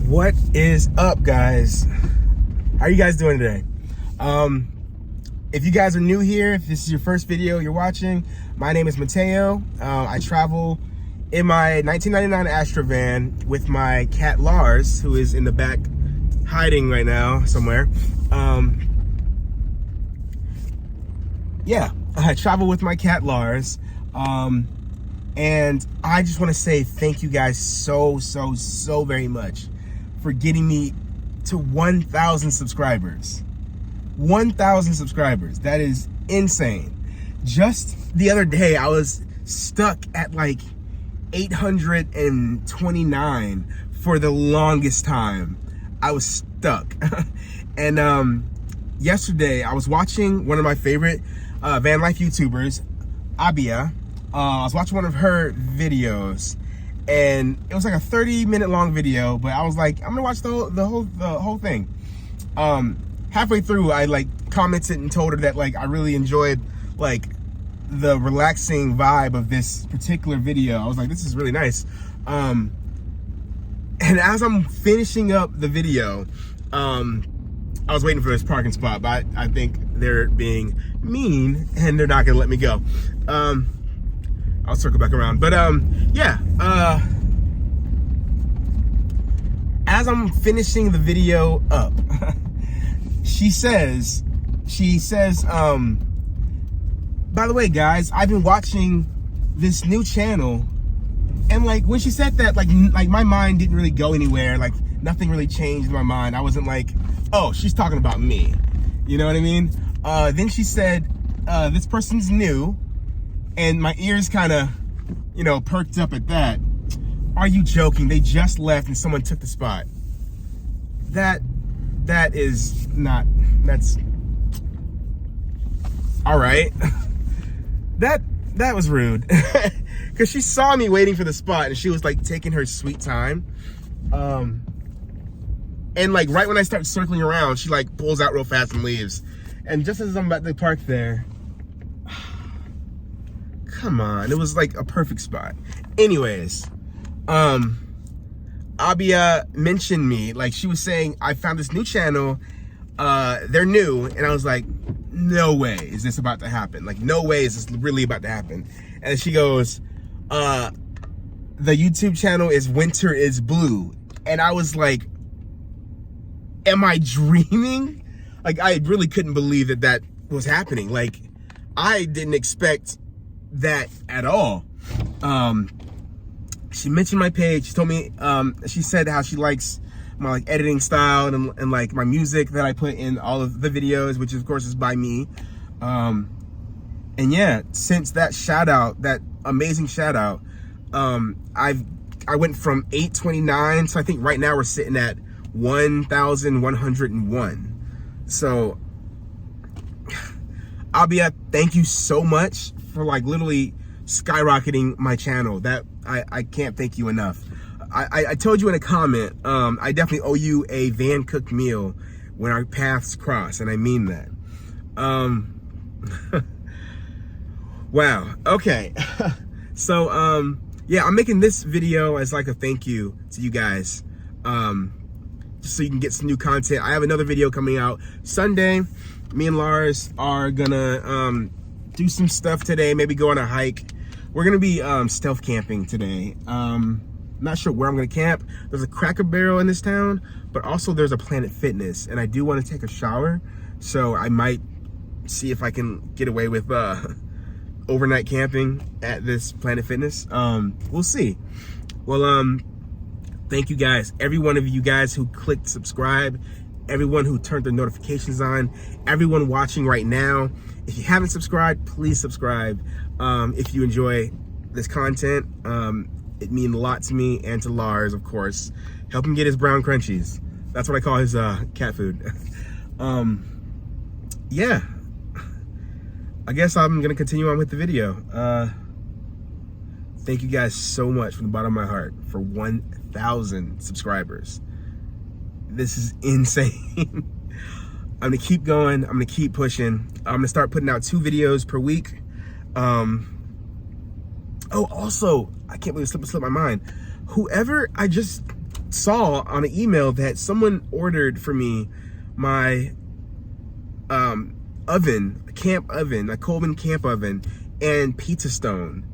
What is up, guys? How are you guys doing today? If you guys are new here, if this is your first video you're watching, my name is Mateo. I travel in my 1999 Astra van with my cat Lars, who is in the back hiding right now somewhere. Yeah, I travel with my cat Lars. And I just want to say thank you guys so very much for getting me to 1,000 subscribers. 1,000 subscribers. That is insane. Just the other day, I was stuck at like 829 for the longest time. I was stuck. And yesterday, I was watching one of my favorite van life YouTubers, Abia. I was watching one of her videos, and it was like a 30-minute long video, but I was like, I'm gonna watch the whole thing. Halfway through, I like commented and told her that like I really enjoyed like the relaxing vibe of this particular video. I was like, this is really nice. And as I'm finishing up the video, I was waiting for this parking spot, but I think they're being mean and they're not gonna let me go. I'll circle back around, but yeah. As I'm finishing the video up, she says, by the way, guys, I've been watching this new channel, and like when she said that, like my mind didn't really go anywhere. Like nothing really changed in my mind. I wasn't like, oh, she's talking about me. You know what I mean? Then she said, this person's new. And my ears kind of, you know, perked up at that. Are you joking? They just left and someone took the spot. That is not, that's, all right. That was rude. Because she saw me waiting for the spot and she was like taking her sweet time. And like right when I start circling around, she like pulls out real fast and leaves. And just as I'm about to park there, come on, it was like a perfect spot. Anyways, Abia mentioned me. Like she was saying, I found this new channel. They're new, and I was like, no way is this about to happen. Like no way is this really about to happen. And she goes, the YouTube channel is Winter is Blue. And I was like, am I dreaming? Like I really couldn't believe that was happening. Like I didn't expect that at all. She mentioned my page. She told me, she said how she likes my like editing style and like my music that I put in all of the videos, which of course is by me. And yeah, since that shout out, that amazing shout out, I went from 829, so I think right now we're sitting at 1,101. So Abia, thank you so much for like literally skyrocketing my channel. That I can't thank you enough. I told you in a comment, I definitely owe you a van cooked meal when our paths cross, and I mean that. Wow, okay. So yeah, I'm making this video as like a thank you to you guys, just so you can get some new content. I have another video coming out Sunday. Me and Lars are gonna do some stuff today, maybe go on a hike. We're gonna be stealth camping today. Not sure where I'm gonna camp. There's a Cracker Barrel in this town, but also there's a Planet Fitness, and I do want to take a shower, so I might see if I can get away with overnight camping at this Planet Fitness. We'll see. Well, thank you guys, every one of you guys who clicked subscribe, everyone who turned their notifications on, everyone watching right now. If you haven't subscribed, please subscribe. If you enjoy this content, it means a lot to me and to Lars, of course. Help him get his brown crunchies. That's what I call his cat food. Yeah, I guess I'm gonna continue on with the video. Thank you guys so much from the bottom of my heart for 1,000 subscribers. This is insane. I'm gonna keep going. I'm gonna keep pushing. I'm gonna start putting out 2 videos per week. Oh, also, I can't believe it slipped my mind. Whoever, I just saw on an email that someone ordered for me my oven, camp oven, a Coleman camp oven, and pizza stone.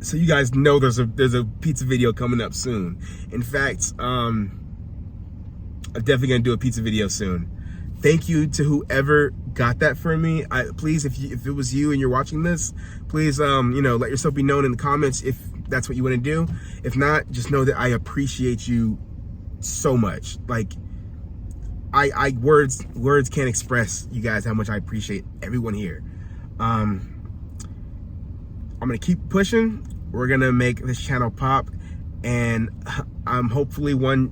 So you guys know there's a pizza video coming up soon. In fact, I'm definitely gonna do a pizza video soon. Thank you to whoever got that for me. Please, if it was you and you're watching this, please you know, let yourself be known in the comments if that's what you want to do. If not, just know that I appreciate you so much. Like words can't express, you guys, how much I appreciate everyone here. I'm gonna keep pushing. We're gonna make this channel pop, and I'm hopefully one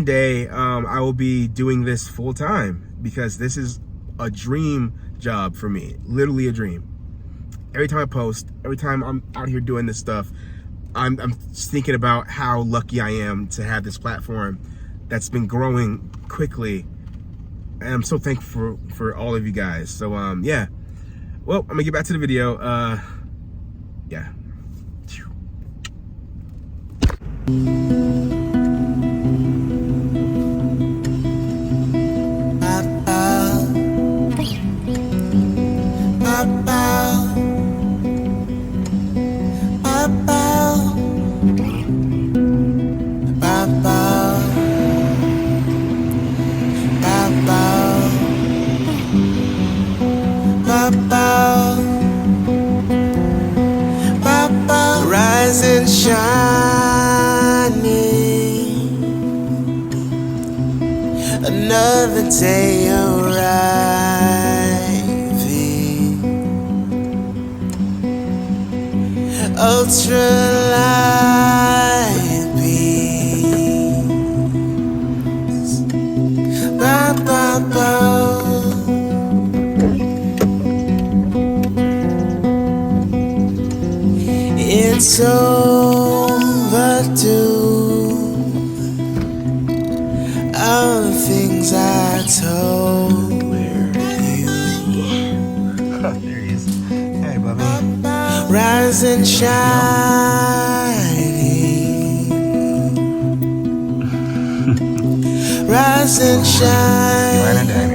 day I will be doing this full time, because this is a dream job for me, literally a dream. Every time I post, every time I'm out here doing this stuff, I'm just thinking about how lucky I am to have this platform that's been growing quickly, and I'm so thankful for all of you guys. So yeah, well, I'm gonna get back to the video. Yeah. Rise and shining, another day arriving, ultra light beams, ba ba ba. It's overdue, all the things I told you. There he is. Hey, Bubby. Rise and shining, rise and shine.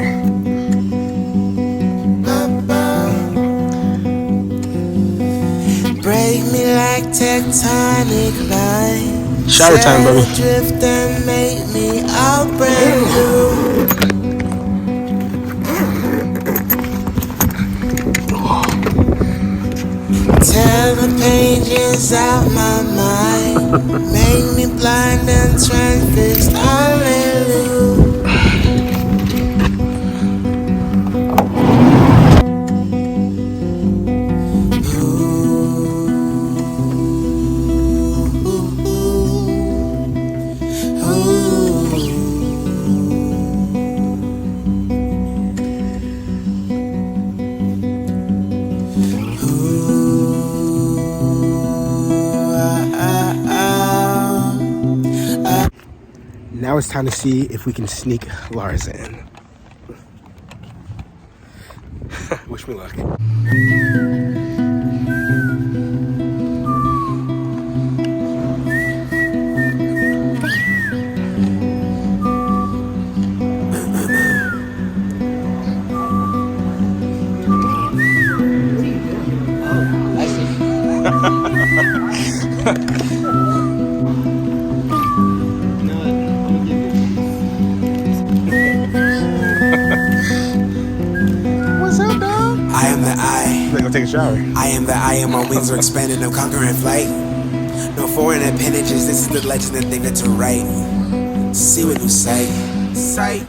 Break me like tectonic lines. Shower time, Bubby. Drift and make me all brand new. Tear the pages out my mind. Make me blind and transfixed. Hallelujah. Now it's time to see if we can sneak Lars in. Wish me luck. I am the I. Go take a shower. I am the I, and my wings are expanding, I'm conquering flight. No foreign appendages, this is the legend that they get to write. See what you say. Sight.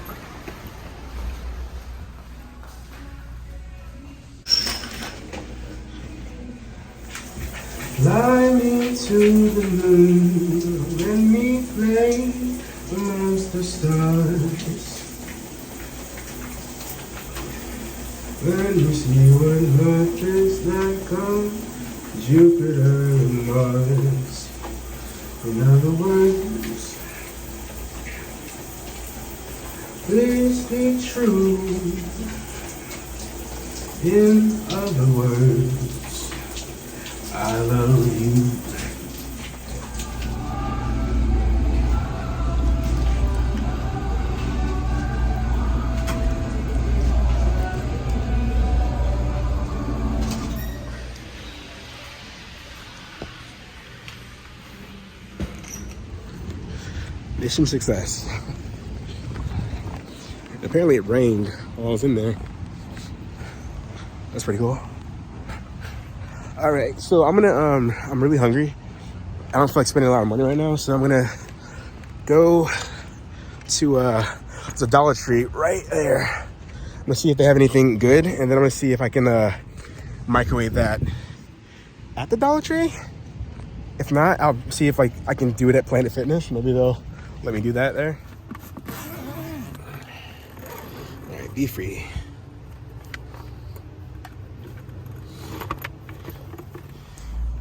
Fly me to the moon, let me play amongst the stars. Let me see what life is like on Jupiter and Mars. In other words, please be true. In other words, I love you. Mission success. Apparently it rained while I was in there. That's pretty cool. All right, so I'm really hungry. I don't feel like spending a lot of money right now, so I'm gonna go to the Dollar Tree right there. I'm gonna see if they have anything good, and then I'm gonna see if I can microwave that at the Dollar Tree. If not, I'll see if I can do it at Planet Fitness. Maybe they'll let me do that there. All right, be free.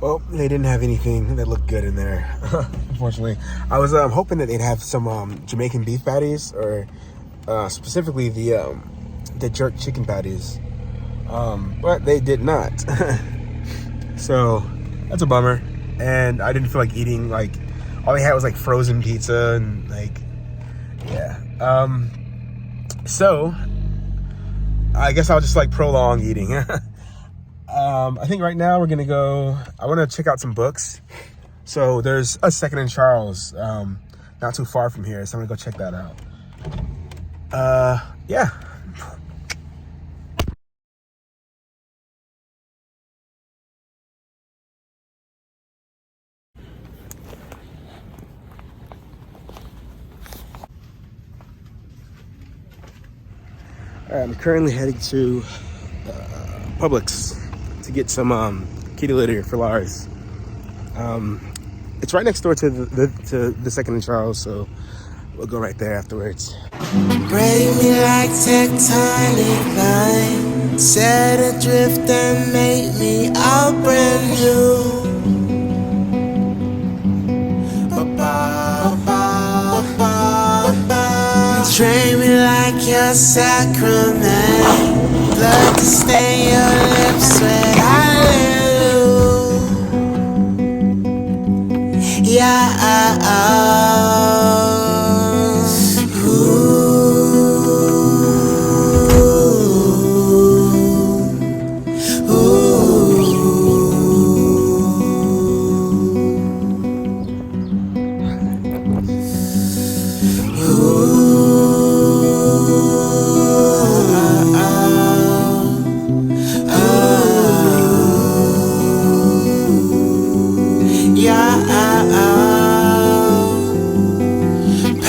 Well, they didn't have anything that looked good in there, unfortunately. I was hoping that they'd have some Jamaican beef patties, or specifically the jerk chicken patties, but they did not. So that's a bummer. And I didn't feel like eating. Like, all they had was like frozen pizza and like, yeah. So I guess I'll just like prolong eating. I think right now we're gonna go, I want to check out some books. So there's a Second and Charles, not too far from here, so I'm gonna go check that out. Yeah. All right, I'm currently heading to Publix to get some kitty litter for Lars. It's right next door to the Second and Charles, so we'll go right there afterwards. Break me like tectonic lines, set adrift and make me all brand new. Train me like your sacrament, blood to stain your lips when hallelujah. Yeah.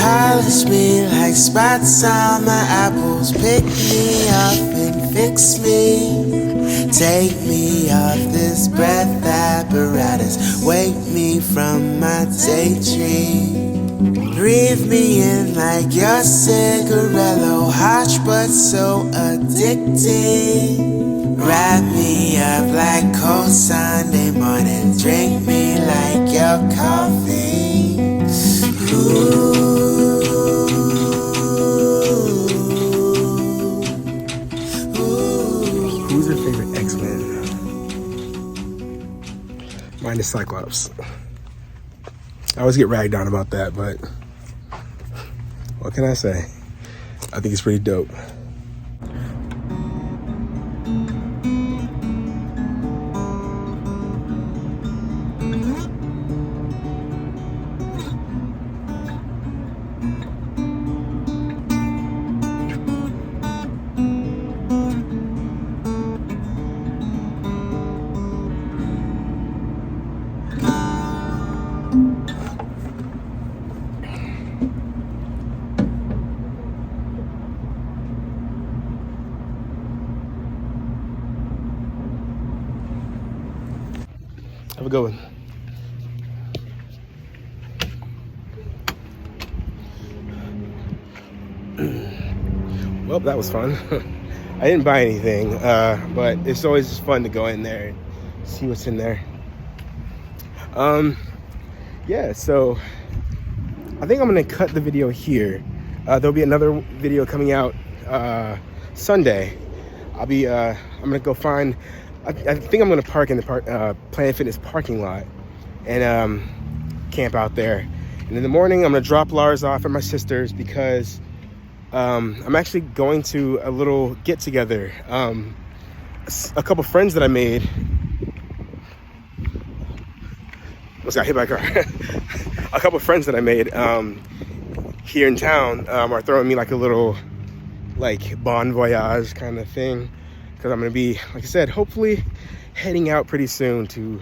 Polish me like spots on my apples. Pick me up and fix me. Take me off this breath apparatus. Wake me from my daydream. Breathe me in like your cigarello. Harsh but so addicting. Wrap me up like cold Sunday morning. Drink me like your coffee. Ooh. Who's your favorite X-Men? Mine is Cyclops. I always get ragged on about that, but what can I say? I think it's pretty dope. Have a good one. Well, that was fun. I didn't buy anything, but it's always just fun to go in there and see what's in there. Yeah, so I think I'm gonna cut the video here. There'll be another video coming out Sunday. I'm gonna go find, I think I'm gonna park in the Planet Fitness parking lot and camp out there. And in the morning, I'm gonna drop Lars off at my sister's because I'm actually going to a little get together. A couple friends that I made. Almost got hit by a car. A couple friends that I made here in town are throwing me like a little like bon voyage kind of thing, because I'm gonna be, like I said, hopefully heading out pretty soon to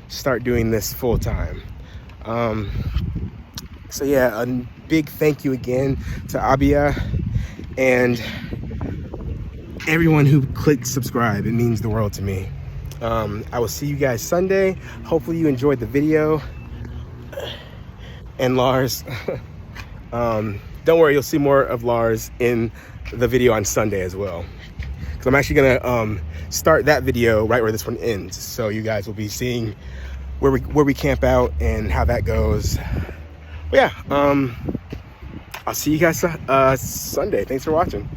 start doing this full time. So yeah, a big thank you again to Abia and everyone who clicked subscribe. It means the world to me. I will see you guys Sunday. Hopefully you enjoyed the video. And Lars, don't worry, you'll see more of Lars in the video on Sunday as well, because I'm actually gonna start that video right where this one ends, so you guys will be seeing where we camp out and how that goes. But yeah, I'll see you guys Sunday. Thanks for watching.